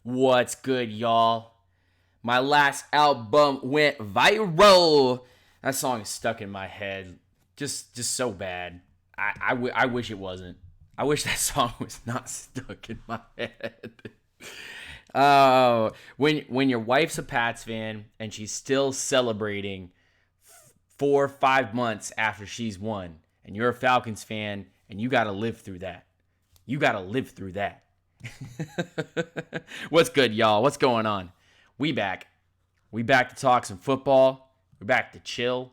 What's good, y'all? My last album went viral. That song is stuck in my head, just so bad. I wish it wasn't. I wish that song was not stuck in my head. When your wife's a Pats fan and she's still celebrating 4 or 5 months after she's won, and you're a Falcons fan and you got to live through that. You got to live through that. What's good, y'all? What's going on? We back. We back to talk some football. We're back to chill,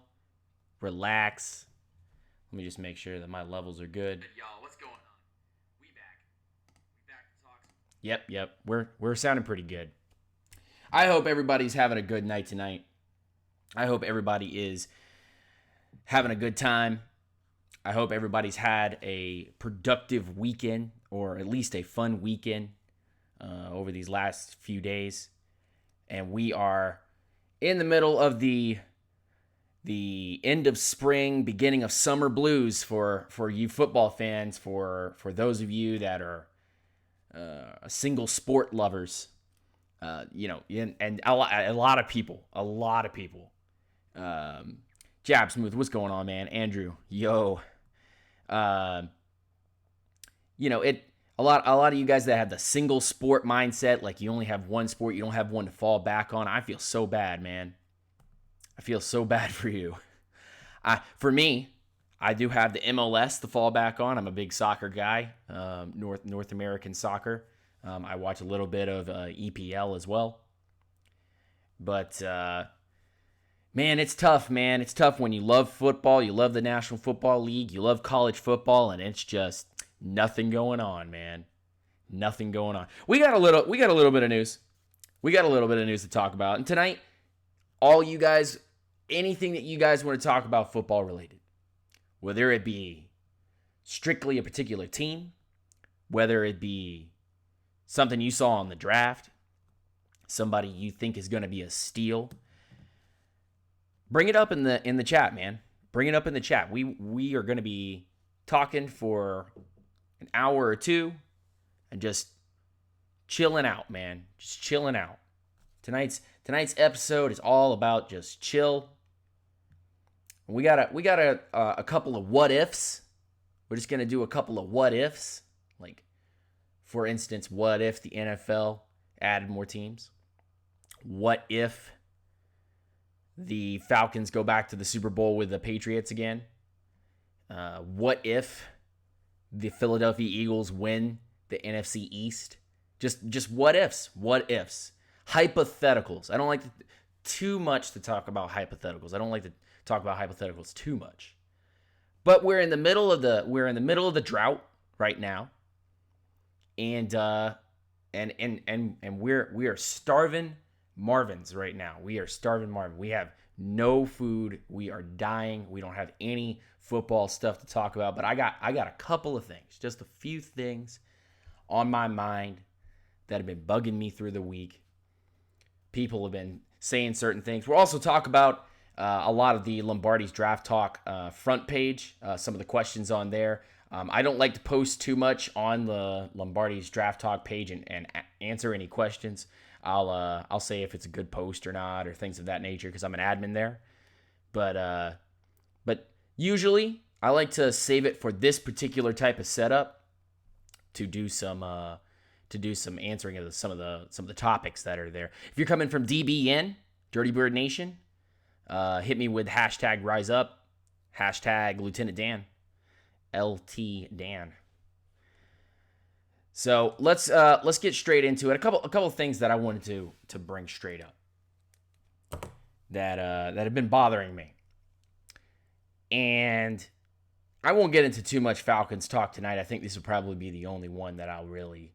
relax. Let me just make sure that my levels are good. Y'all, what's going on? We back. We back to talk. Yep. We're sounding pretty good. I hope everybody's having a good night tonight. I hope everybody is having a good time. I hope everybody's had a productive weekend, or at least a fun weekend over these last few days. And we are in the middle of the end of spring, beginning of summer blues for you football fans, for those of you that are single sport lovers, and a lot of people. Jab Smooth, what's going on, man? Andrew, yo. A lot of you guys that have the single sport mindset, like you only have one sport, you don't have one to fall back on. I feel so bad, man. I feel so bad for you. For me, I do have the MLS to fall back on. I'm a big soccer guy, North American soccer. I watch a little bit of EPL as well. But man, it's tough, man. It's tough when you love football, you love the National Football League, you love college football, and it's just nothing going on, man. Nothing going on. We got a little bit of news. We got a little bit of news to talk about. And tonight, all you guys, anything that you guys want to talk about football related, whether it be strictly a particular team, whether it be something you saw on the draft, somebody you think is going to be a steal, bring it up in the chat, man. Bring it up in the chat. We are going to be talking for an hour or two and just chilling out, man. Just chilling out. Tonight's episode is all about just chill. We got a couple of what ifs. We're just going to do a couple of what ifs. Like, for instance, what if the NFL added more teams? What if the Falcons go back to the Super Bowl with the Patriots again? What if the Philadelphia Eagles win the NFC East? Just what ifs. What ifs. Hypotheticals. I don't like too much to talk about hypotheticals. I don't like to talk about hypotheticals too much. But we're in the middle of the drought right now. And we are starving Marvins right now. We are starving Marvin. We have no food. We are dying. We don't have any football stuff to talk about. But I got a couple of things, just a few things on my mind that have been bugging me through the week. People have been saying certain things. We'll also talk about a lot of the Lombardi's Draft Talk front page, some of the questions on there. I don't like to post too much on the Lombardi's Draft Talk page and answer any questions. I'll say if it's a good post or not, or things of that nature, because I'm an admin there. But usually I like to save it for this particular type of setup to do some answering of some of the topics that are there. If you're coming from DBN, Dirty Bird Nation, hit me with hashtag Rise Up, hashtag Lieutenant Dan, LT Dan. So let's get straight into it. A couple of things that I wanted to bring straight up that have been bothering me, and I won't get into too much Falcons talk tonight. I think this will probably be the only one that I'll really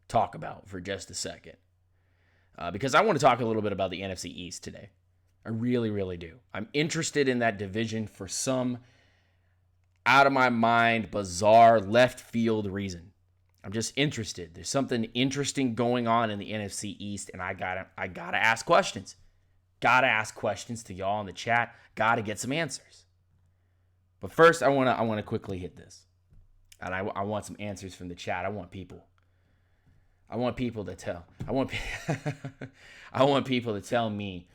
talk about for just a second, because I want to talk a little bit about the NFC East today. I really, really do. I'm interested in that division for some out of my mind, bizarre, left field reason. I'm just interested. There's something interesting going on in the NFC East, and I gotta ask questions. Gotta ask questions to y'all in the chat. Gotta get some answers. But first, I wanna quickly hit this, and I want some answers from the chat. I want people I want people to tell. I want people to tell me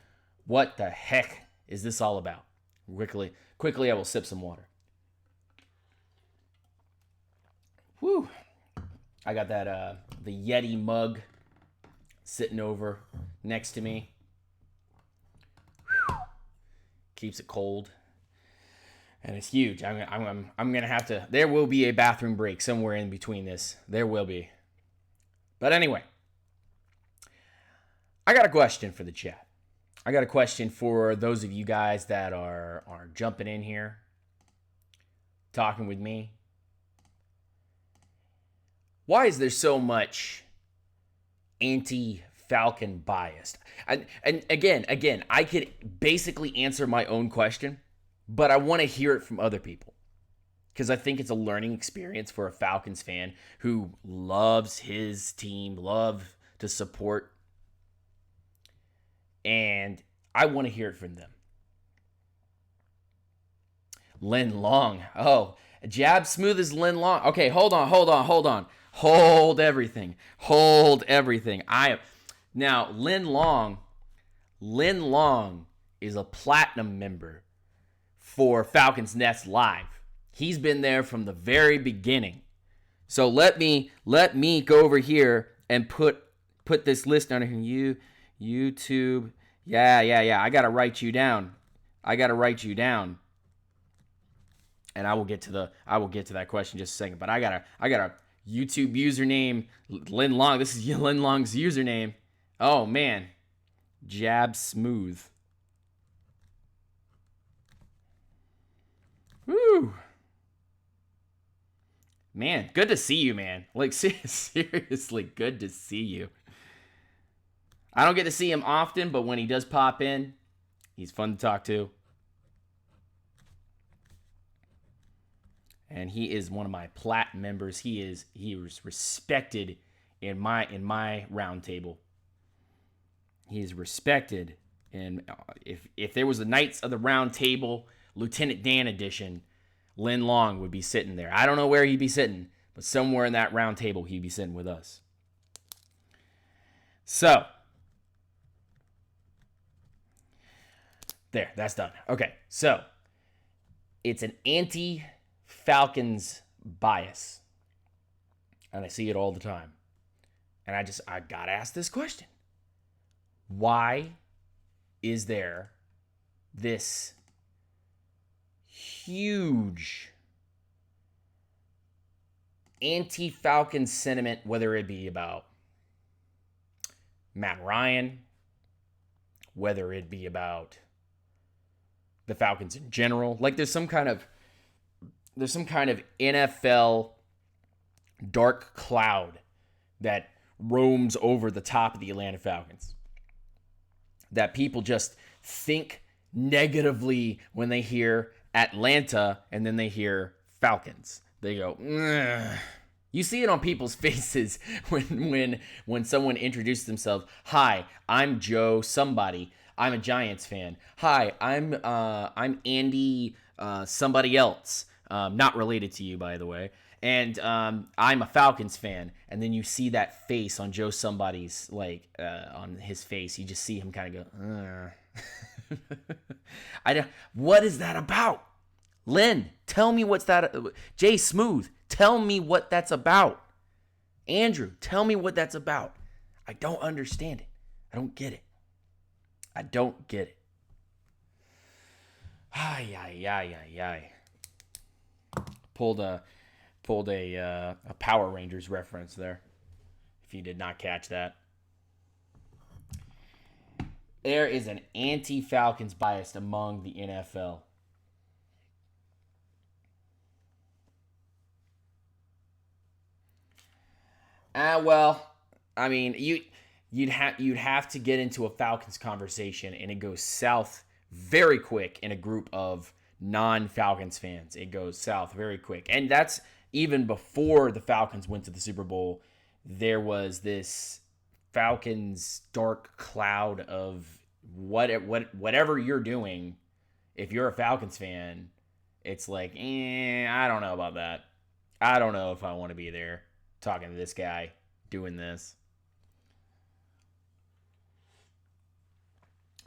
what the heck is this all about. Quickly, I will sip some water. Whew. I got that the Yeti mug sitting over next to me. Whew. Keeps it cold. And it's huge. I'm gonna have to. There will be a bathroom break somewhere in between this. There will be. But anyway, I got a question for the chat. I got a question for those of you guys that are jumping in here, talking with me. Why is there so much anti-Falcon bias? And again, I could basically answer my own question, but I want to hear it from other people because I think it's a learning experience for a Falcons fan who loves his team, love to support, and I want to hear it from them. Lynn Long. Oh, jab smooth as Lynn Long. Okay, hold on. Hold everything. Now Lynn Long is a platinum member for Falcons Nest Live. He's been there from the very beginning. So let me go over here and put this list under here. YouTube. Yeah. I gotta write you down. And I will get to that question in just a second. But I got a YouTube username, Lynn Long. This is Lynn Long's username. Oh man, jab smooth. Woo. Man, good to see you, man. Like, seriously, good to see you. I don't get to see him often, but when he does pop in, he's fun to talk to. And he is one of my plat members. He was respected in my round table. He is respected. And if there was a Knights of the Round Table Lieutenant Dan edition, Lynn Long would be sitting there. I don't know where he'd be sitting, but somewhere in that round table he'd be sitting with us. So, there, that's done. Okay, so it's an anti-Falcons bias. And I see it all the time. And I gotta ask this question. Why is there this huge anti-Falcons sentiment, whether it be about Matt Ryan, whether it be about the Falcons in general? Like there's some kind of NFL dark cloud that roams over the top of the Atlanta Falcons. That people just think negatively when they hear Atlanta and then they hear Falcons. They go, ugh. You see it on people's faces when someone introduces themselves. Hi, I'm Joe somebody. I'm a Giants fan. Hi, I'm Andy somebody else. Not related to you, by the way. And I'm a Falcons fan. And then you see that face on Joe somebody's, like, on his face. You just see him kind of go, what is that about? Lynn, tell me what's that. Jay Smooth, tell me what that's about. Andrew, tell me what that's about. I don't understand it. I don't get it. Ay. Pulled a Power Rangers reference there. If you did not catch that. There is an anti-Falcons bias among the NFL. Well, I mean, you'd have to get into a Falcons conversation, and it goes south very quick in a group of non-Falcons fans. It goes south very quick, and that's even before the Falcons went to the Super Bowl. There was this Falcons dark cloud of whatever you're doing. If you're a Falcons fan, it's like, I don't know about that. I don't know if I want to be there talking to this guy doing this.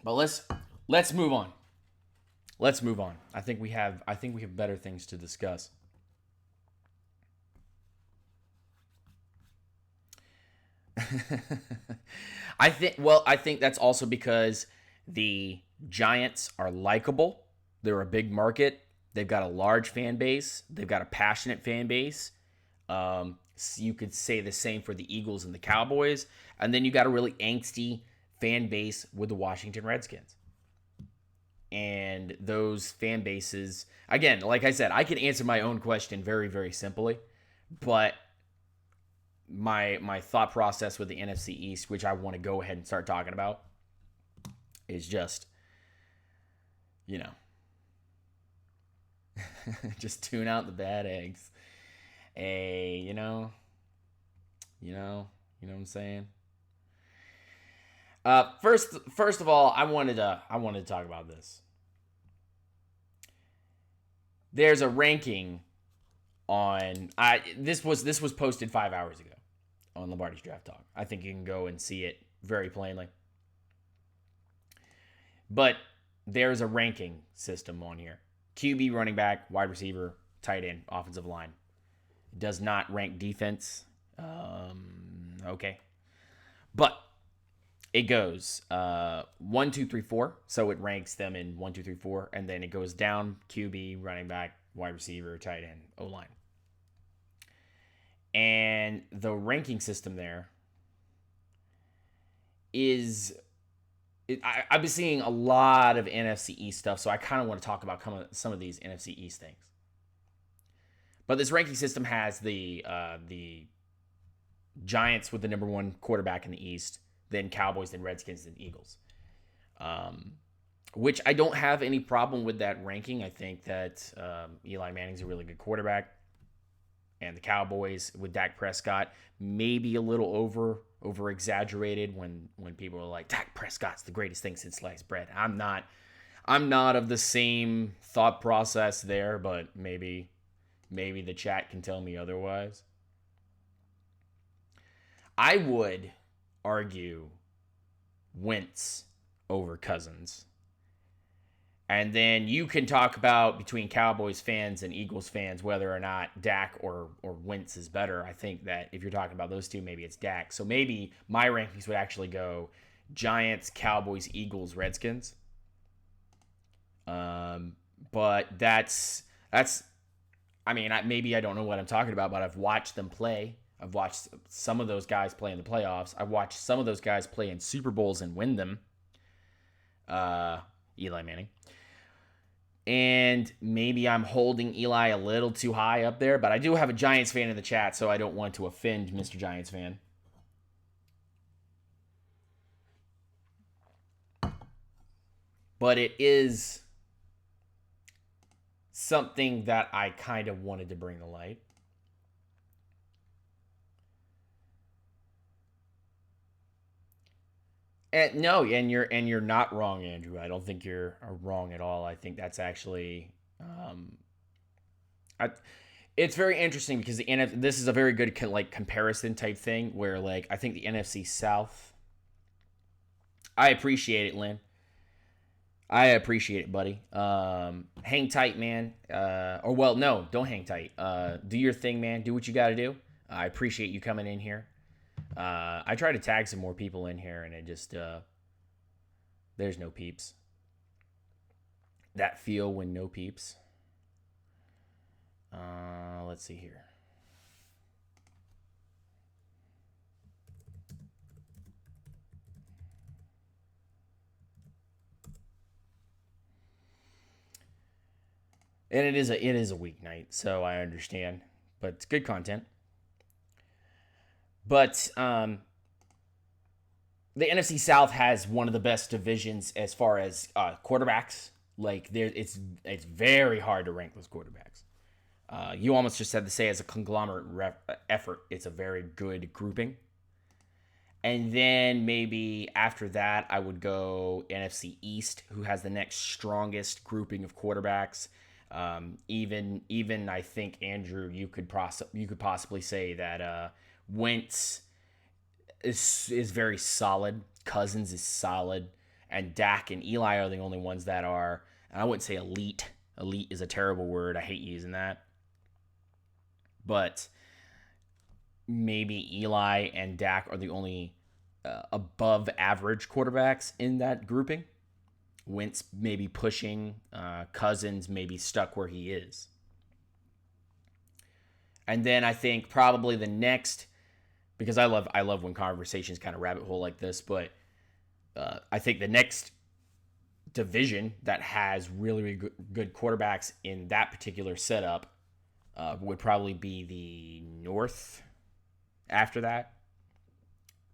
But let's move on. Let's move on. I think we have better things to discuss. I think that's also because the Giants are likable. They're a big market. They've got a large fan base. They've got a passionate fan base. So you could say the same for the Eagles and the Cowboys. And then you got a really angsty fan base with the Washington Redskins. And those fan bases, again, like I said, I can answer my own question very, very simply. But my thought process with the NFC East, which I want to go ahead and start talking about, is just, you know, just tune out the bad eggs. Hey, you know what I'm saying? First of all, I wanted to talk about this. There's a ranking on this was posted 5 hours ago on Lombardi's Draft Talk. I think you can go and see it very plainly. But there's a ranking system on here: QB, running back, wide receiver, tight end, offensive line. It does not rank defense. Okay, but it goes 1, 2, 3, 4. So it ranks them in 1, 2, 3, 4, and then it goes down: QB, running back, wide receiver, tight end, O line. And the ranking system there is I've been seeing a lot of NFC East stuff, so I kind of want to talk about some of these NFC East things. But this ranking system has the Giants with the number one quarterback in the East, then Cowboys, then Redskins, then Eagles. Which I don't have any problem with that ranking. I think that Eli Manning's a really good quarterback. And the Cowboys with Dak Prescott maybe a little over exaggerated when people are like, Dak Prescott's the greatest thing since sliced bread. I'm not of the same thought process there, but maybe the chat can tell me otherwise. I would argue Wentz over Cousins. And then you can talk about between Cowboys fans and Eagles fans whether or not Dak or Wentz is better. I think that if you're talking about those two, maybe it's Dak. So maybe my rankings would actually go Giants, Cowboys, Eagles, Redskins. But that's I mean, maybe I don't know what I'm talking about, but I've watched them play. I've watched some of those guys play in the playoffs. I've watched some of those guys play in Super Bowls and win them. Eli Manning. And maybe I'm holding Eli a little too high up there, but I do have a Giants fan in the chat, so I don't want to offend Mr. Giants fan. But it is something that I kind of wanted to bring to light. And no, and you're not wrong, Andrew. I don't think you're wrong at all. I think that's actually, I, it's very interesting because this is a very good comparison type thing where like I think the NFC South. I appreciate it, Lynn. I appreciate it, buddy. Hang tight, man. Or well, no, don't hang tight. Do your thing, man. Do what you got to do. I appreciate you coming in here. I try to tag some more people in here, and it just there's no peeps. That feel when no peeps. Let's see here. And it is a weeknight, so I understand, but it's good content. But the NFC South has one of the best divisions as far as quarterbacks. Like it's very hard to rank those quarterbacks. You almost just had to say as a conglomerate effort, it's a very good grouping. And then maybe after that, I would go NFC East, who has the next strongest grouping of quarterbacks. Even I think Andrew, you could possibly say that Wentz is very solid. Cousins is solid, and Dak and Eli are the only ones that are, and I wouldn't say elite. Elite is a terrible word. I hate using that. But maybe Eli and Dak are the only above average quarterbacks in that grouping. Wentz maybe pushing, Cousins maybe stuck where he is. And then I think probably the next, because I love when conversations kind of rabbit hole like this, but I think the next division that has really good quarterbacks in that particular setup would probably be the North. After that,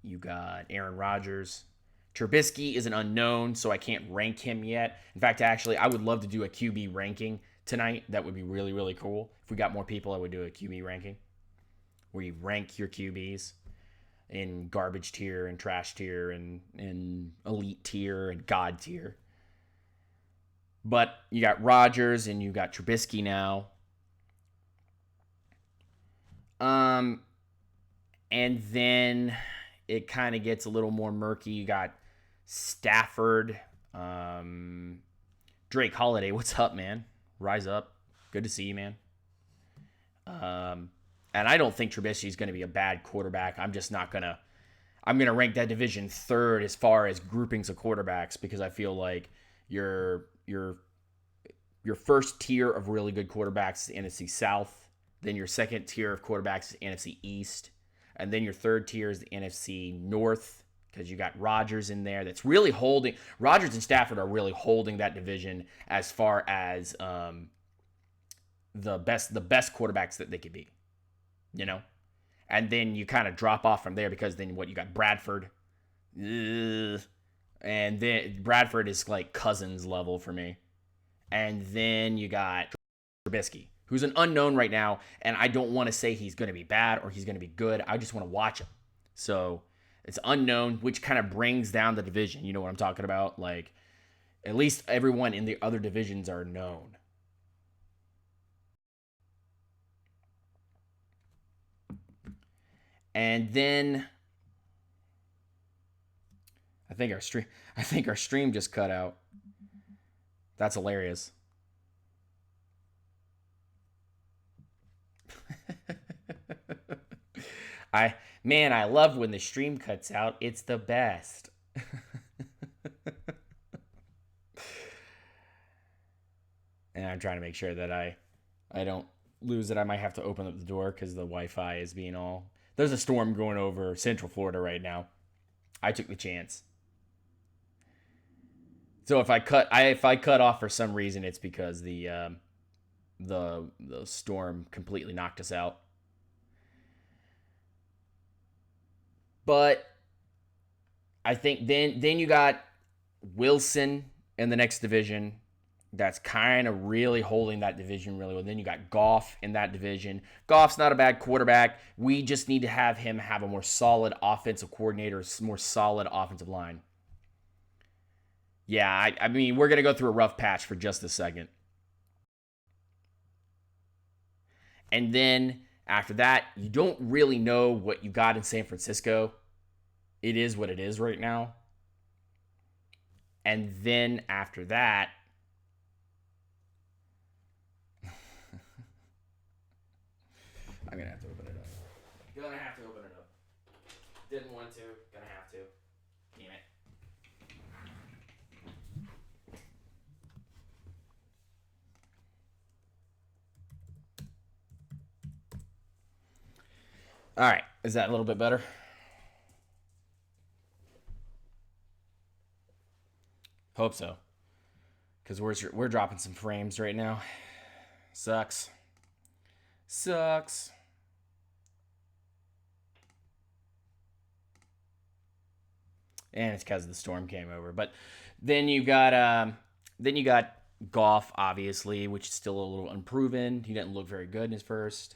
you got Aaron Rodgers. Trubisky is an unknown, so I can't rank him yet. In fact, actually, I would love to do a QB ranking tonight. That would be really, really cool. If we got more people, I would do a QB ranking where you rank your QBs in garbage tier and trash tier and elite tier and god tier. But you got Rodgers and you got Trubisky now. And then it kind of gets a little more murky. You got Stafford, Drake Holiday. What's up, man? Rise up. Good to see you, man. And I don't think Trubisky is going to be a bad quarterback. I'm just not going to. I'm going to rank that division third as far as groupings of quarterbacks because I feel like your first tier of really good quarterbacks is the NFC South. Then your second tier of quarterbacks is the NFC East. And then your third tier is the NFC North because you got Rodgers in there that's really holding. Rodgers and Stafford are really holding that division as far as the best quarterbacks that they could be, you know? And then you kind of drop off from there because then what, you got Bradford. Ugh. And then Bradford is like Cousins level for me. And then you got Trubisky, who's an unknown right now, and I don't want to say he's going to be bad or he's going to be good. I just want to watch him. So it's unknown, which kind of brings down the division. You know what I'm talking about? Like, at least everyone in the other divisions are known. And then I think our stream just cut out. That's hilarious. I love when the stream cuts out. It's the best. And I'm trying to make sure that I don't lose it. I might have to open up the door because the Wi-Fi is being all. There's a storm going over Central Florida right now. I took the chance. So if I cut off for some reason, it's because the storm completely knocked us out. But I think then you got Wilson in the next division. That's kind of really holding that division really well. Then you got Goff in that division. Goff's not a bad quarterback. We just need to have him have a more solid offensive coordinator, more solid offensive line. Yeah, I mean, we're going to go through a rough patch for just a second. And then after that, you don't really know what you got in San Francisco. It is what it is right now. And then after that, I'm going to have to open it up. Gonna have to open it up. Didn't want to. Gonna have to. Damn it. All right. Is that a little bit better? Hope so. Because we're dropping some frames right now. Sucks. And it's because the storm came over. But then you got Goff, obviously, which is still a little unproven. He didn't look very good in his first.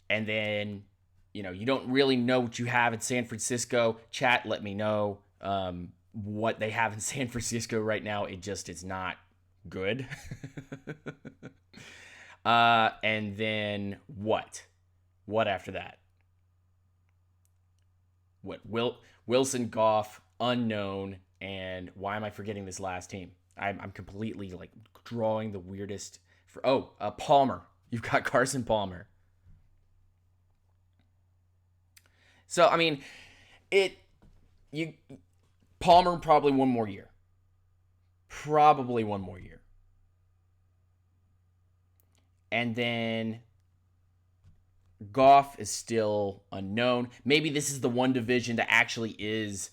And then, you don't really know what you have in San Francisco. Chat, let me know what they have in San Francisco right now. It's not good. And then what? What after that? What? Wilson, Goff, unknown, and why am I forgetting this last team? I'm completely like drawing the weirdest. Palmer. You've got Carson Palmer. So I mean, it you Palmer probably one more year. Probably one more year. And then Goff is still unknown. Maybe this is the one division that actually is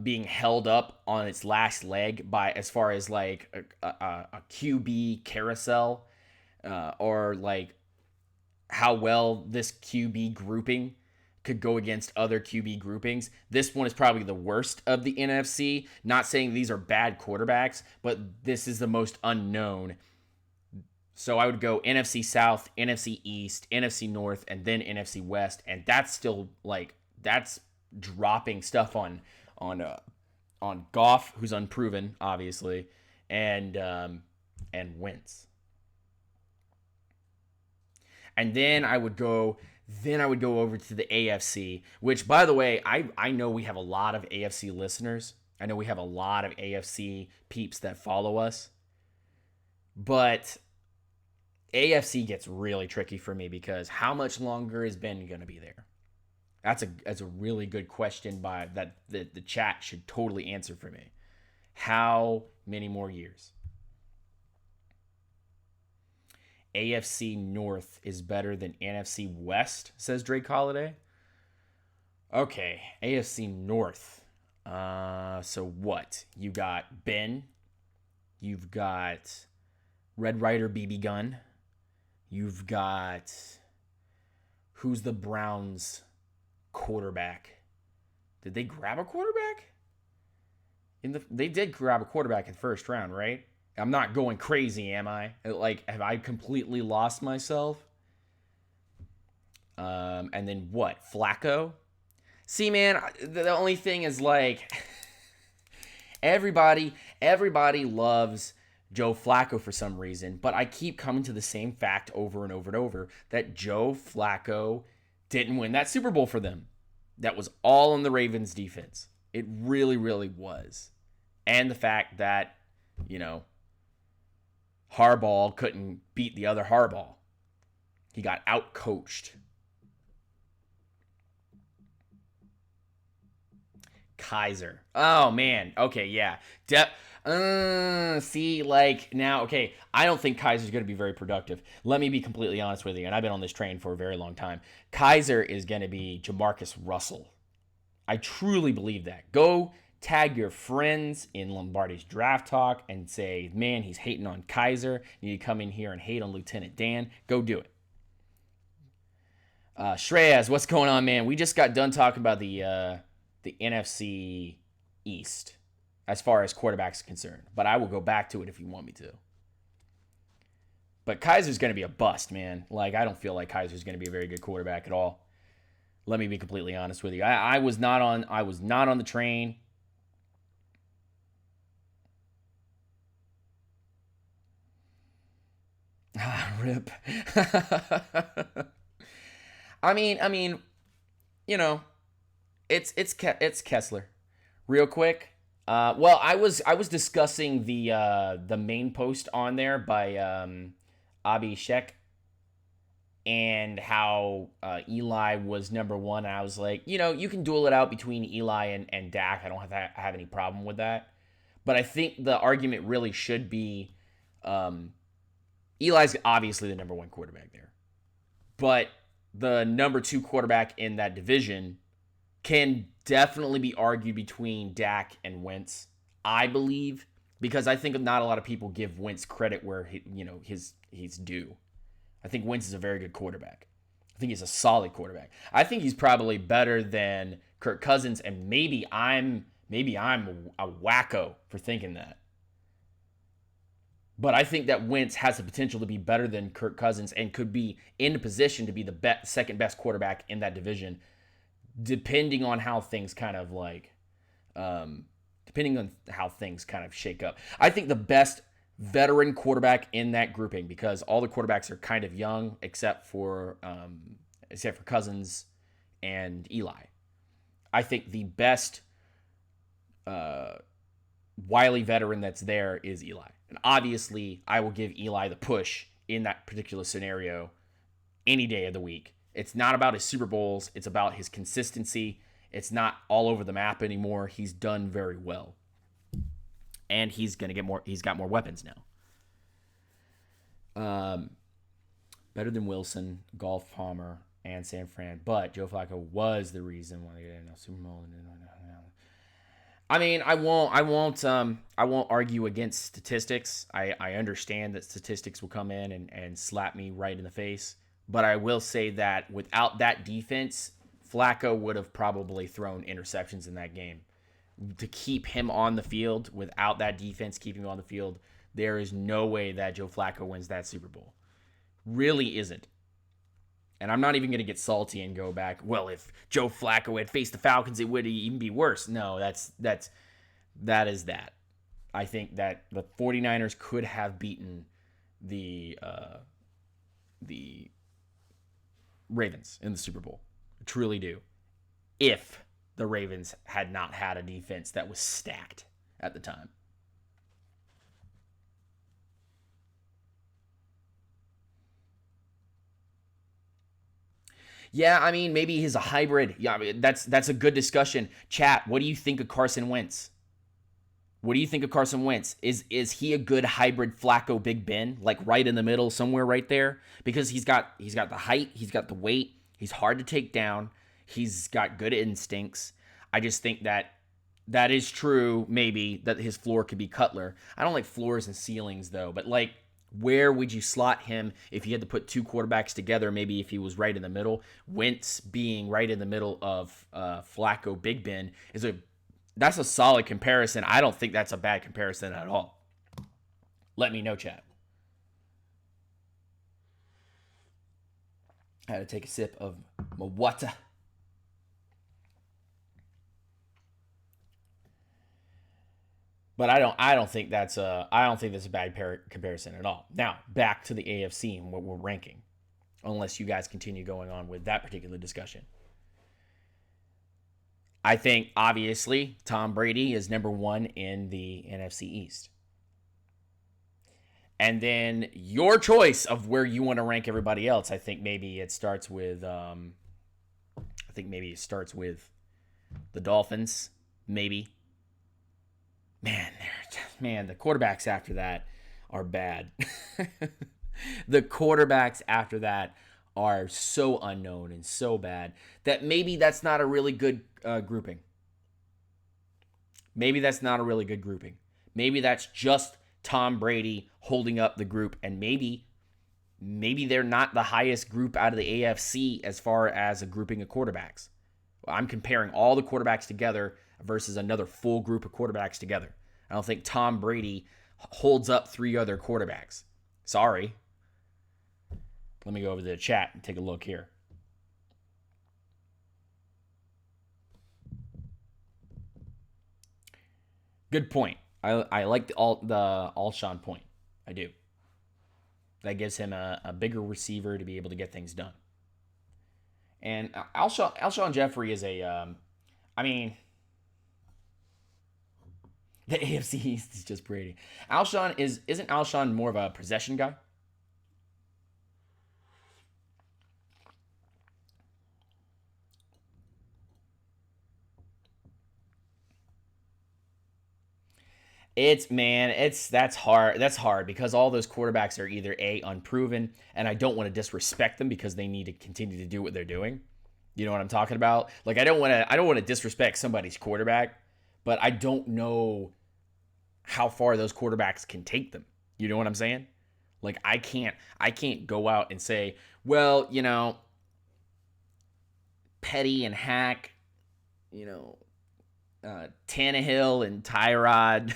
being held up on its last leg by as far as like a QB carousel or like how well this QB grouping could go against other QB groupings. This one is probably the worst of the NFC. Not saying these are bad quarterbacks, but this is the most unknown. So I would go NFC South, NFC East, NFC North, and then NFC West, and that's still like that's dropping stuff on Goff, who's unproven, obviously, and Wentz. And then I would go over to the AFC, which by the way, I know we have a lot of AFC listeners. I know we have a lot of AFC peeps that follow us. But AFC gets really tricky for me because how much longer is Ben going to be there? That's a really good question by that the chat should totally answer for me. How many more years? AFC North is better than NFC West, says Drake Holiday. Okay, AFC North. So what? You got Ben. You've got Red Ryder BB Gun. You've got who's the Browns quarterback? Did they grab a quarterback? They did grab a quarterback in the first round, right? I'm not going crazy, am I? Like, have I completely lost myself? And then what? Flacco? See, man, the only thing is like everybody loves Joe Flacco for some reason, but I keep coming to the same fact over and over and over that Joe Flacco didn't win that Super Bowl for them. That was all on the Ravens defense. It really, really was. And the fact that, Harbaugh couldn't beat the other Harbaugh. He got out-coached. Kaiser. Oh, man. Okay, yeah. See, like, now, okay, I don't think Kaiser's going to be very productive. Let me be completely honest with you, and I've been on this train for a very long time. Kaiser is going to be Jamarcus Russell. I truly believe that. Go tag your friends in Lombardi's Draft Talk and say, man, he's hating on Kaiser. You need to come in here and hate on Lieutenant Dan. Go do it. Shreyas, what's going on, man? We just got done talking about the NFC East as far as quarterbacks are concerned, but I will go back to it if you want me to. But Kaiser's going to be a bust, man. Like, I don't feel like Kaiser's going to be a very good quarterback at all. Let me be completely honest with you. I was not on the train. Rip. I mean, it's Kessler. Real quick. Well, I was discussing the main post on there by Abi Sheck and how Eli was number one. And I was like, you can duel it out between Eli and Dak. I don't have any problem with that. But I think the argument really should be Eli's obviously the number one quarterback there. But the number two quarterback in that division can definitely be argued between Dak and Wentz, I believe, because I think not a lot of people give Wentz credit where he's due. I think Wentz is a very good quarterback. I think he's a solid quarterback. I think he's probably better than Kirk Cousins, and maybe I'm a wacko for thinking that. But I think that Wentz has the potential to be better than Kirk Cousins and could be in a position to be the second best quarterback in that division, depending on how things kind of shake up. I think the best veteran quarterback in that grouping, because all the quarterbacks are kind of young except for Cousins and Eli. I think the best uh, wily veteran that's there is Eli. And obviously, I will give Eli the push in that particular scenario any day of the week. It's not about his Super Bowls, it's about his consistency. It's not all over the map anymore. He's done very well. And he's going to get more, he's got more weapons now. Better than Wilson, Golf Palmer, and San Fran. But Joe Flacco was the reason why they didn't know Super Bowl. I mean, I won't argue against statistics. I understand that statistics will come in and slap me right in the face. But I will say that without that defense, Flacco would have probably thrown interceptions in that game. To keep him on the field, without that defense keeping him on the field, there is no way that Joe Flacco wins that Super Bowl. Really isn't. And I'm not even going to get salty and go back, well, if Joe Flacco had faced the Falcons, it would even be worse. No, that is that. I think that the 49ers could have beaten the Ravens in the Super Bowl. I truly do. If the Ravens had not had a defense that was stacked at the time. Yeah, I mean, maybe he's a hybrid. Yeah, I mean, that's a good discussion. Chat, what do you think of Carson Wentz? What do you think of Carson Wentz? Is he a good hybrid Flacco Big Ben, like right in the middle, somewhere right there? Because he's got the height, he's got the weight, he's hard to take down, he's got good instincts. I just think that is true. Maybe that his floor could be Cutler. I don't like floors and ceilings though, but like, where would you slot him if you had to put two quarterbacks together? Maybe if he was right in the middle. Wentz being right in the middle of Flacco Big Ben that's a solid comparison. I don't think that's a bad comparison at all. Let me know, chat. I had to take a sip of my water. But I don't think that's a bad comparison at all. Now back to the AFC and what we're ranking, unless you guys continue going on with that particular discussion. I think obviously Tom Brady is number one in the NFC East, and then your choice of where you want to rank everybody else. I think maybe it starts with the Dolphins, maybe. Man, the quarterbacks after that are bad. The quarterbacks after that are so unknown and so bad that maybe that's not a really good grouping. Maybe that's not a really good grouping. Maybe that's just Tom Brady holding up the group, and maybe they're not the highest group out of the AFC as far as a grouping of quarterbacks. I'm comparing all the quarterbacks together versus another full group of quarterbacks together. I don't think Tom Brady holds up three other quarterbacks. Sorry. Let me go over to the chat and take a look here. Good point. I like the Alshon point. I do. That gives him a bigger receiver to be able to get things done. And Alshon Jeffrey is the AFC East is just Brady. Isn't Alshon more of a possession guy? That's hard. That's hard because all those quarterbacks are either unproven, and I don't want to disrespect them because they need to continue to do what they're doing. You know what I'm talking about? Like I don't want to disrespect somebody's quarterback, but I don't know how far those quarterbacks can take them. You know what I'm saying? Like I can't go out and say, well, Petty and Hack, Tannehill and Tyrod.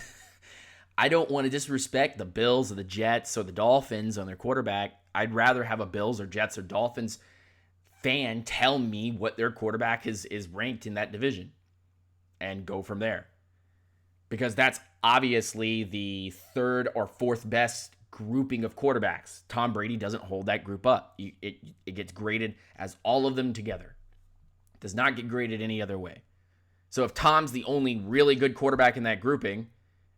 I don't want to disrespect the Bills or the Jets or the Dolphins on their quarterback. I'd rather have a Bills or Jets or Dolphins fan tell me what their quarterback is ranked in that division and go from there. Because that's obviously the third or fourth best grouping of quarterbacks. Tom Brady doesn't hold that group up. It gets graded as all of them together. It does not get graded any other way. So if Tom's the only really good quarterback in that grouping,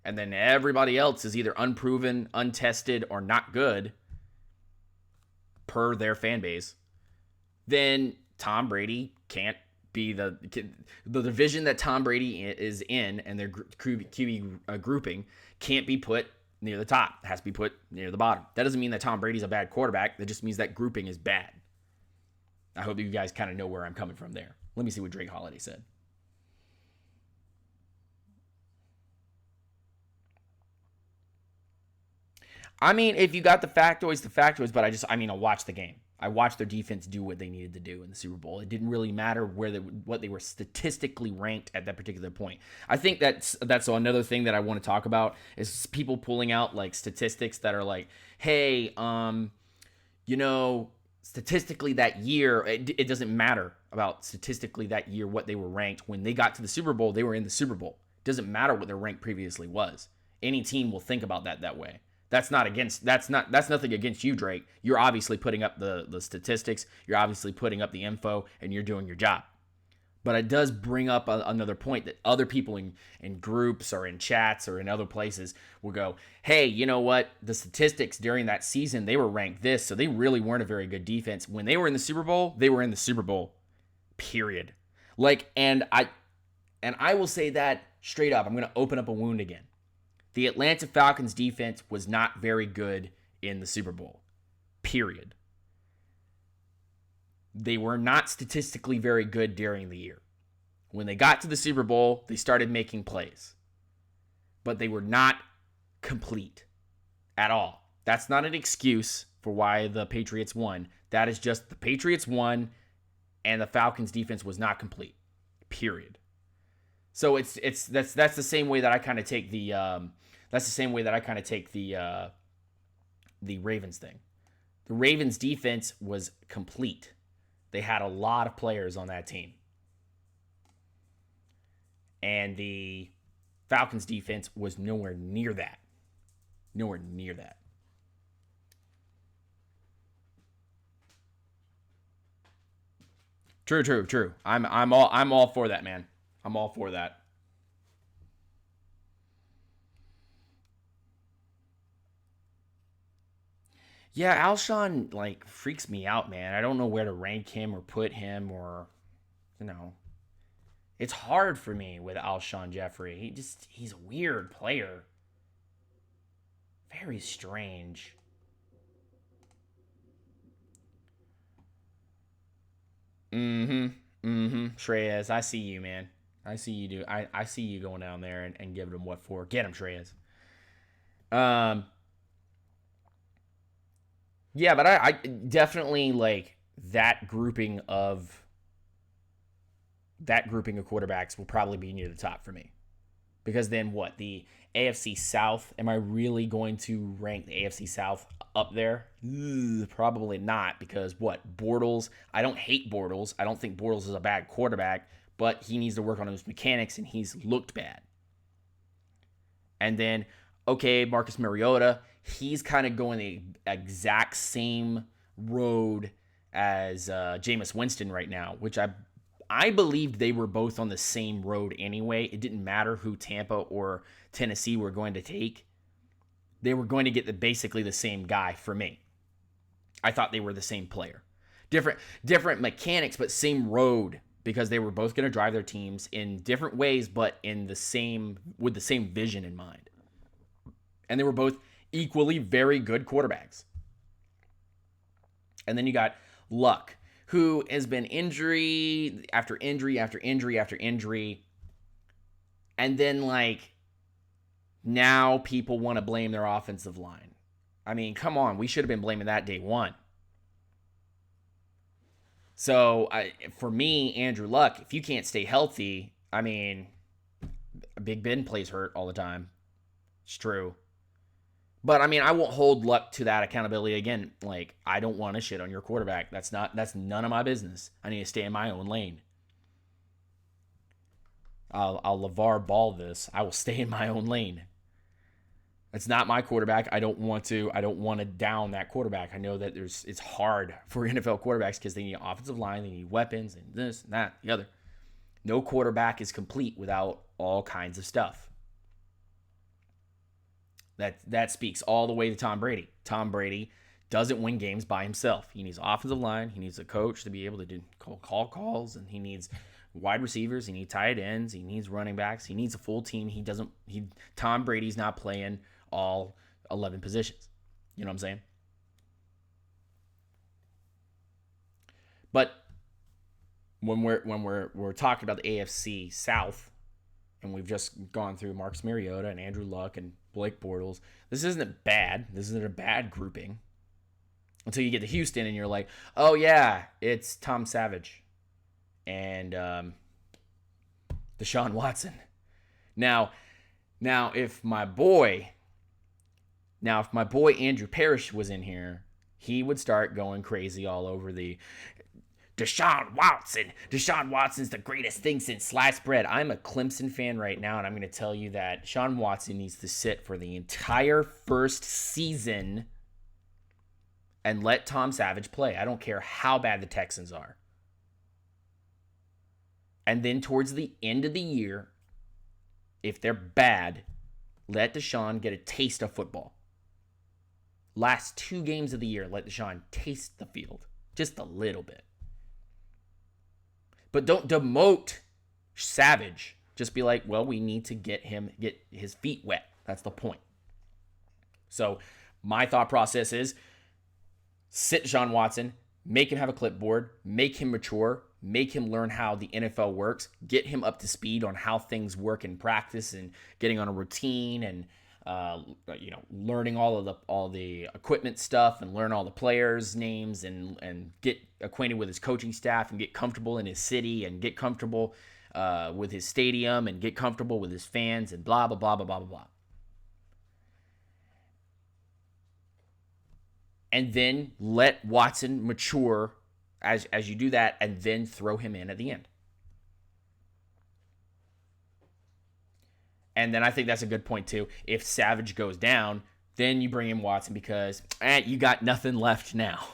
and then everybody else is either unproven, untested, or not good, per their fan base, then Tom Brady can't be the division that Tom Brady is in, and their QB grouping can't be put near the top. It has to be put near the bottom. That doesn't mean that Tom Brady's a bad quarterback. That just means that grouping is bad. I hope you guys kind of know where I'm coming from there. Let me see what Drake Holiday said. I mean, if you got the factoids, but I watched the game. I watched their defense do what they needed to do in the Super Bowl. It didn't really matter what they were statistically ranked at that particular point. I think that's another thing that I want to talk about is people pulling out like statistics that are like, hey, statistically that year, it doesn't matter about statistically that year what they were ranked. When they got to the Super Bowl, they were in the Super Bowl. It doesn't matter what their rank previously was. Any team will think about that way. That's nothing against you, Drake. You're obviously putting up the statistics. You're obviously putting up the info, and you're doing your job. But it does bring up another point that other people in groups or in chats or in other places will go, hey, you know what? The statistics during that season, they were ranked this, so they really weren't a very good defense. When they were in the Super Bowl, they were in the Super Bowl, period. And I will say that straight up. I'm going to open up a wound again. The Atlanta Falcons defense was not very good in the Super Bowl, period. They were not statistically very good during the year. When they got to the Super Bowl, they started making plays. But they were not complete at all. That's not an excuse for why the Patriots won. That is just the Patriots won and the Falcons defense was not complete, period. So that's the same way that I kind of take the Ravens thing. The Ravens defense was complete. They had a lot of players on that team. And the Falcons defense was nowhere near that. Nowhere near that. True. I'm all for that, man. I'm all for that. Yeah, Alshon freaks me out, man. I don't know where to rank him or put him or it's hard for me with Alshon Jeffrey. He's a weird player. Very strange. Shreyas, I see you, man. I see you do. I see you going down there and giving him what for. Get him, Shreyas. Yeah, but I definitely that grouping of quarterbacks will probably be near the top for me. Because then what? The AFC South, am I really going to rank the AFC South up there? Probably not, because what? Bortles, I don't hate Bortles. I don't think Bortles is a bad quarterback, but he needs to work on his mechanics, and he's looked bad. And then, okay, Marcus Mariota, he's kind of going the exact same road as Jameis Winston right now, which I believed they were both on the same road anyway. It didn't matter who Tampa or Tennessee were going to take. They were going to get basically the same guy for me. I thought they were the same player. Different mechanics, but same road, because they were both going to drive their teams in different ways, but with the same vision in mind. And they were both equally very good quarterbacks. And then you got Luck, who has been injury after injury after injury after injury. And then, now people want to blame their offensive line. I mean, come on. We should have been blaming that day one. So, for me, Andrew Luck, if you can't stay healthy, I mean, Big Ben plays hurt all the time. It's true. But, I mean, I won't hold Luck to that accountability again. I don't want to shit on your quarterback. That's none of my business. I need to stay in my own lane. I'll LeVar Ball this. I will stay in my own lane. It's not my quarterback. I don't want to down that quarterback. I know that it's hard for NFL quarterbacks because they need offensive line, they need weapons, and this and that, the other. No quarterback is complete without all kinds of stuff. That speaks all the way to Tom Brady. Tom Brady doesn't win games by himself. He needs offensive line. He needs a coach to be able to call calls, and he needs wide receivers. He needs tight ends. He needs running backs. He needs a full team. Tom Brady's not playing all 11 positions. You know what I'm saying? But when we're talking about the AFC South, and we've just gone through Marcus Mariota and Andrew Luck and Blake Bortles, this isn't bad. This isn't a bad grouping. Until you get to Houston and you're like, oh yeah, it's Tom Savage and Deshaun Watson. Now if my boy Andrew Parrish was in here, he would start going crazy all over the Deshaun Watson. Deshaun Watson's the greatest thing since sliced bread. I'm a Clemson fan right now, and I'm going to tell you that Deshaun Watson needs to sit for the entire first season and let Tom Savage play. I don't care how bad the Texans are. And then towards the end of the year, if they're bad, let Deshaun get a taste of football. Last 2 games of the year, let Deshaun taste the field. Just a little bit. But don't demote Savage. Just be like, well, we need to get his feet wet. That's the point. So my thought process is sit Deshaun Watson, make him have a clipboard, make him mature, make him learn how the NFL works, get him up to speed on how things work in practice and getting on a routine and learning all the equipment stuff and learn all the players' names and get acquainted with his coaching staff and get comfortable in his city and get comfortable with his stadium and get comfortable with his fans and blah, blah, blah, blah, blah, blah, blah. And then let Watson mature as you do that, and then throw him in at the end. And then I think that's a good point too. If Savage goes down, then you bring in Watson because you got nothing left now.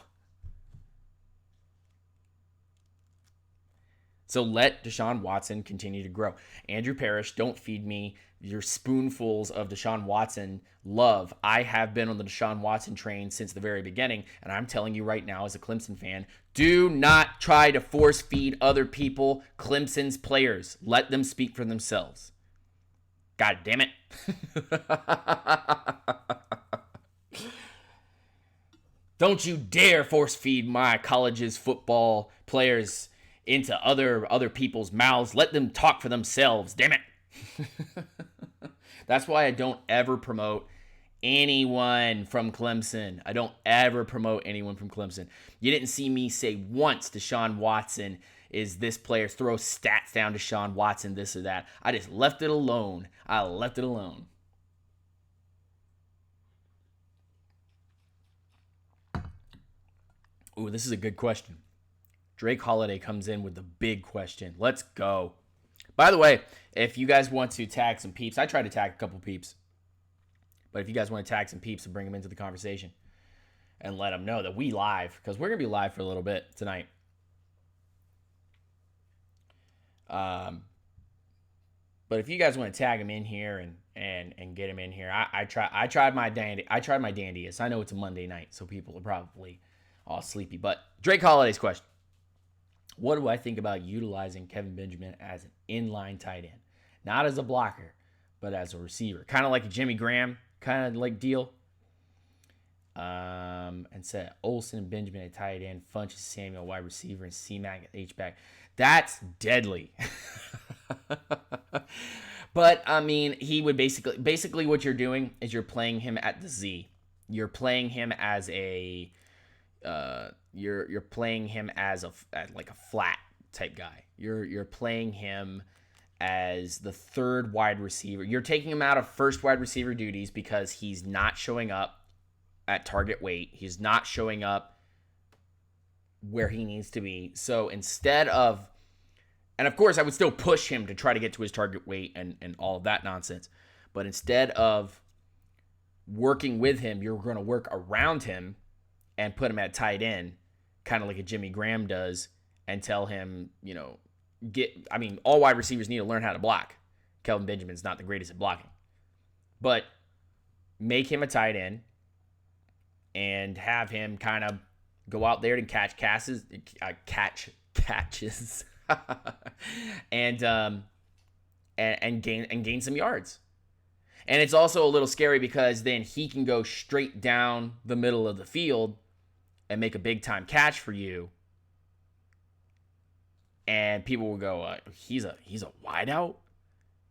So let Deshaun Watson continue to grow. Andrew Parrish, don't feed me your spoonfuls of Deshaun Watson love. I have been on the Deshaun Watson train since the very beginning, and I'm telling you right now as a Clemson fan, do not try to force feed other people Clemson's players. Let them speak for themselves. God damn it. Don't you dare force feed my college's football players into other people's mouths. Let them talk for themselves. Damn it. That's why I don't ever promote anyone from Clemson. I don't ever promote anyone from Clemson. You didn't see me say once Deshaun Watson is this player, throw stats down to Deshaun Watson, this or that. I just left it alone. I left it alone. Ooh, this is a good question. Drake Holiday comes in with the big question. Let's go. By the way, if you guys want to tag some peeps, I tried to tag a couple peeps. But if you guys want to tag some peeps and bring them into the conversation and let them know that we live, because we're going to be live for a little bit tonight. But if you guys want to tag them in here and get them in here, I tried my dandiest. I know it's a Monday night, so people are probably all sleepy. But Drake Holiday's question. What do I think about utilizing Kevin Benjamin as an inline tight end? Not as a blocker, but as a receiver. Kind of like a Jimmy Graham kind of like deal. And said Olsen and Benjamin at tight end, Funch Samuel wide receiver, and C-Mac at H-back. That's deadly. But, I mean, he would basically what you're doing is you're playing him at the Z. You're playing him as a... You're playing him as like a flat type guy. You're playing him as the third wide receiver. You're taking him out of first wide receiver duties because he's not showing up at target weight. He's not showing up where he needs to be. So instead of, and of course I would still push him to try to get to his target weight and all of that nonsense. But instead of working with him, you're going to work around him and put him at tight end, kind of like a Jimmy Graham does, and tell him, all wide receivers need to learn how to block. Kelvin Benjamin's not the greatest at blocking. But make him a tight end and have him kind of go out there and catch catches and gain some yards. And it's also a little scary because then he can go straight down the middle of the field and make a big time catch for you. And people will go, he's a wideout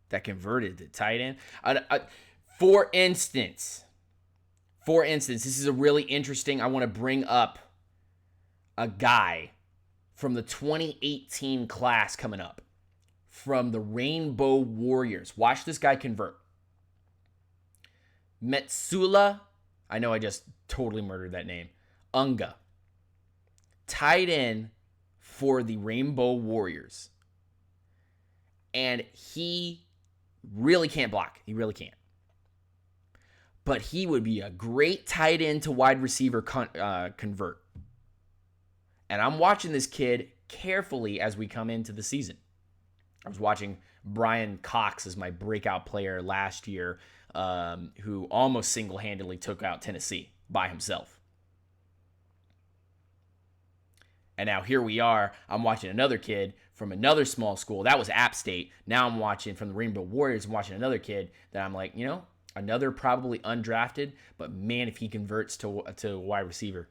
that converted to tight end. For instance, this is a really interesting. I want to bring up a guy from the 2018 class coming up from the Rainbow Warriors. Watch this guy convert. Metsula, I know I just totally murdered that name. Unga, tight end for the Rainbow Warriors. And he really can't block. He really can't. But he would be a great tight end to wide receiver convert. And I'm watching this kid carefully as we come into the season. I was watching Brian Cox as my breakout player last year, who almost single-handedly took out Tennessee by himself. And now here we are. I'm watching another kid from another small school. That was App State. Now I'm watching from the Rainbow Warriors. I'm watching another kid that I'm like, another probably undrafted, but man, if he converts to a wide receiver,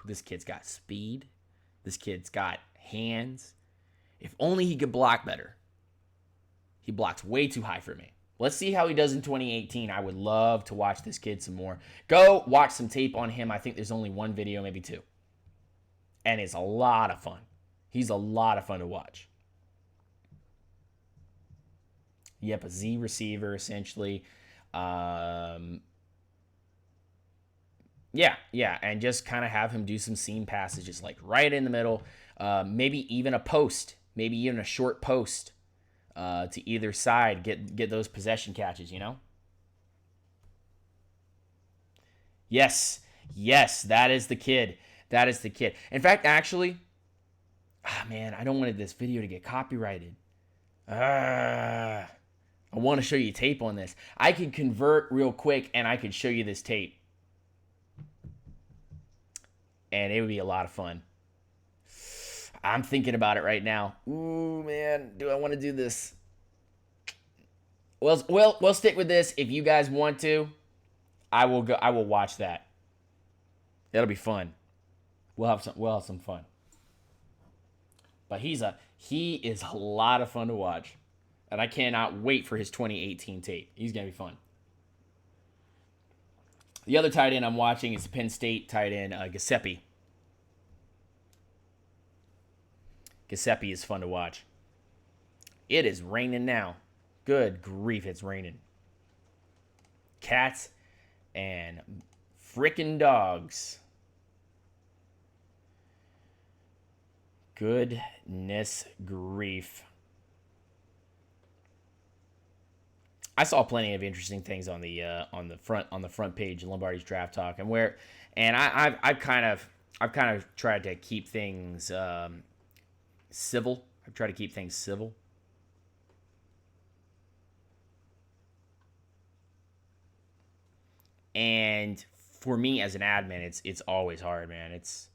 this kid's got speed. This kid's got hands. If only he could block better. He blocks way too high for me. Let's see how he does in 2018. I would love to watch this kid some more. Go watch some tape on him. I think there's only one video, maybe two. And it's a lot of fun. He's a lot of fun to watch. Yep, a Z receiver, essentially. Yeah, and just kind of have him do some seam passes, just like right in the middle. Maybe even a post, maybe even a short post to either side. Get those possession catches, Yes, that is the kid. That is the kid. In fact, actually, I don't want this video to get copyrighted. I want to show you tape on this. I can convert real quick, and I can show you this tape. And it would be a lot of fun. I'm thinking about it right now. Ooh, man, do I want to do this? Well, we'll stick with this. If you guys want to, I will go. I will watch that. That'll be fun. We'll have some fun. But he is a lot of fun to watch. And I cannot wait for his 2018 tape. He's going to be fun. The other tight end I'm watching is Penn State tight end Giuseppe. Giuseppe is fun to watch. It is raining now. Good grief, it's raining. Cats and frickin' dogs. Goodness grief. I saw plenty of interesting things on the front page of Lombardi's Draft Talk, and I've kind of tried to keep things civil. I've tried to keep things civil. And for me as an admin, it's always hard, man. It's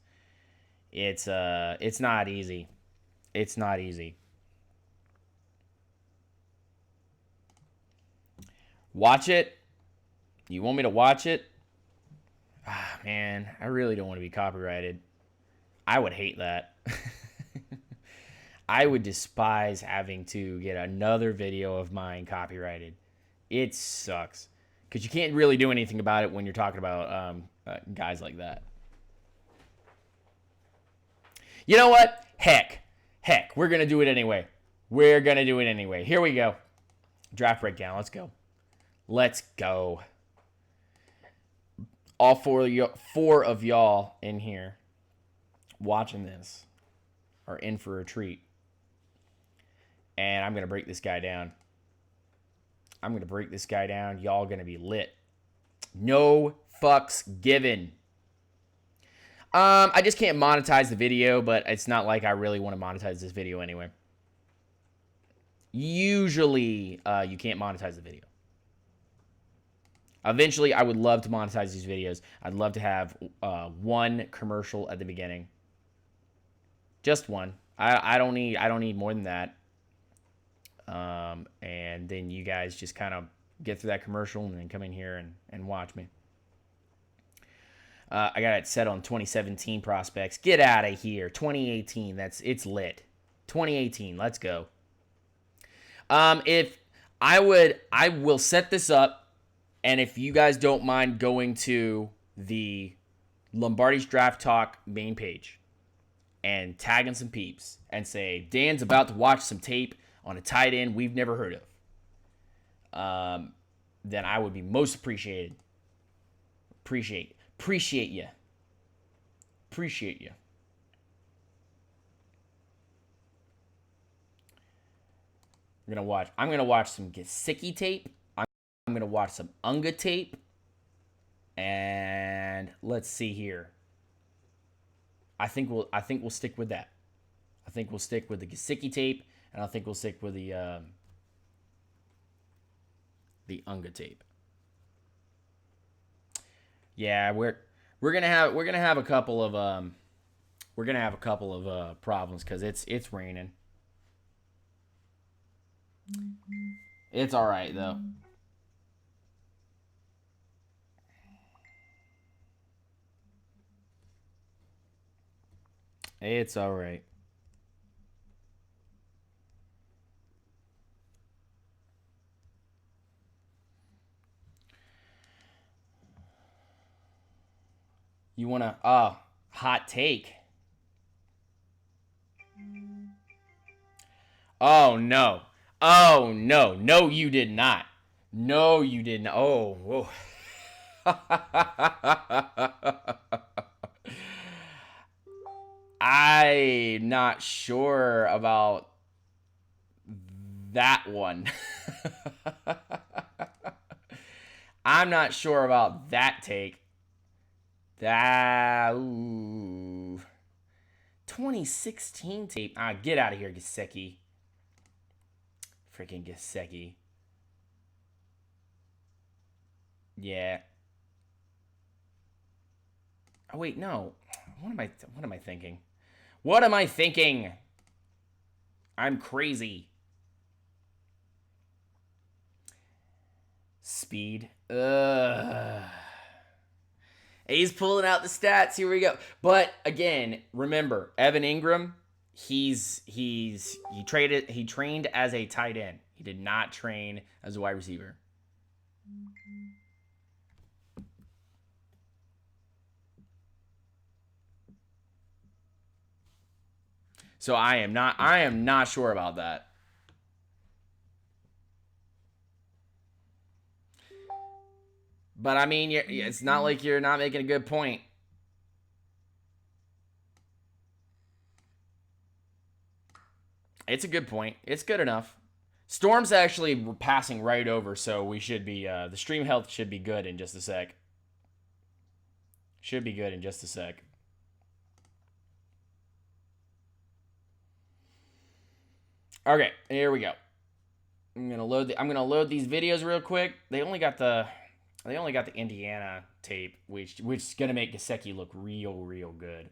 not easy. It's not easy. Watch it. You want me to watch it? Man, I really don't want to be copyrighted. I would hate that. I would despise having to get another video of mine copyrighted. It sucks. Because you can't really do anything about it when you're talking about guys like that. You know what? Heck, we're going to do it anyway. Here we go. Draft breakdown. Let's go. All four of y'all in here watching this are in for a treat. And I'm going to break this guy down. Y'all going to be lit. No fucks given. I just can't monetize the video, but it's not like I really want to monetize this video anyway. Usually, you can't monetize the video. Eventually, I would love to monetize these videos. I'd love to have one commercial at the beginning. Just one. I don't need more than that. And then you guys just kind of get through that commercial and then come in here and watch me. I got it set on 2017 prospects. Get out of here. 2018. It's lit. 2018. Let's go. If I will set this up, and if you guys don't mind going to the Lombardi's Draft Talk main page and tagging some peeps and say Dan's about to watch some tape on a tight end we've never heard of, then I would be most appreciated. Appreciate you. I'm gonna watch some Gesicki tape. I'm gonna watch some Unga tape. And let's see here. I think we'll stick with that. I think we'll stick with the Gesicki tape, and I think we'll stick with the Unga tape. Yeah, we're gonna have a couple of problems because it's raining. It's all right though. It's all right. You want to hot take? Oh no. Oh no. No, you did not. No, you didn't. Oh, whoa. I'm not sure about that one. I'm not sure about that take. That 2016 tape. Get out of here, Gesicki. Freaking Gesicki. Yeah. Oh wait, no. What am I thinking? What am I thinking? I'm crazy. Speed. He's pulling out the stats. Here we go. But again, remember, Evan Ingram, he trained as a tight end. He did not train as a wide receiver. So I am not sure about that. But I mean, it's not like you're not making a good point. It's a good point. It's good enough. Storm's actually passing right over, so we should be the stream health should be good in just a sec. Should be good in just a sec. Okay, here we go. I'm gonna load these videos real quick. They only got the Indiana tape, which is gonna make Gesicki look real good.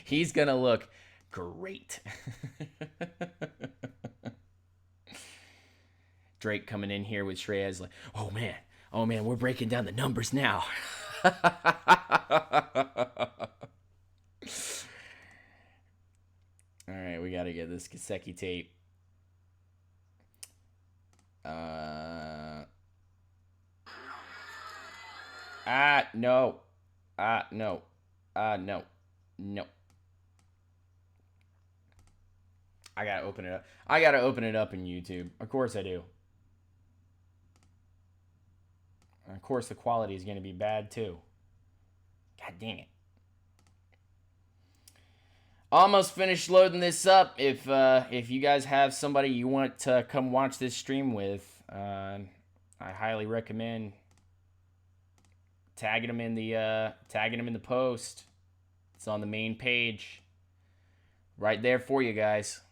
He's gonna look great. Drake coming in here with Shreyas like, oh man, we're breaking down the numbers now. All right, we gotta get this Gesicki tape. No. No. I gotta open it up. I gotta open it up in YouTube. Of course I do. And of course the quality is gonna be bad too. God dang it. Almost finished loading this up. If you guys have somebody you want to come watch this stream with, I highly recommend tagging them in the post. It's on the main page, right there for you guys.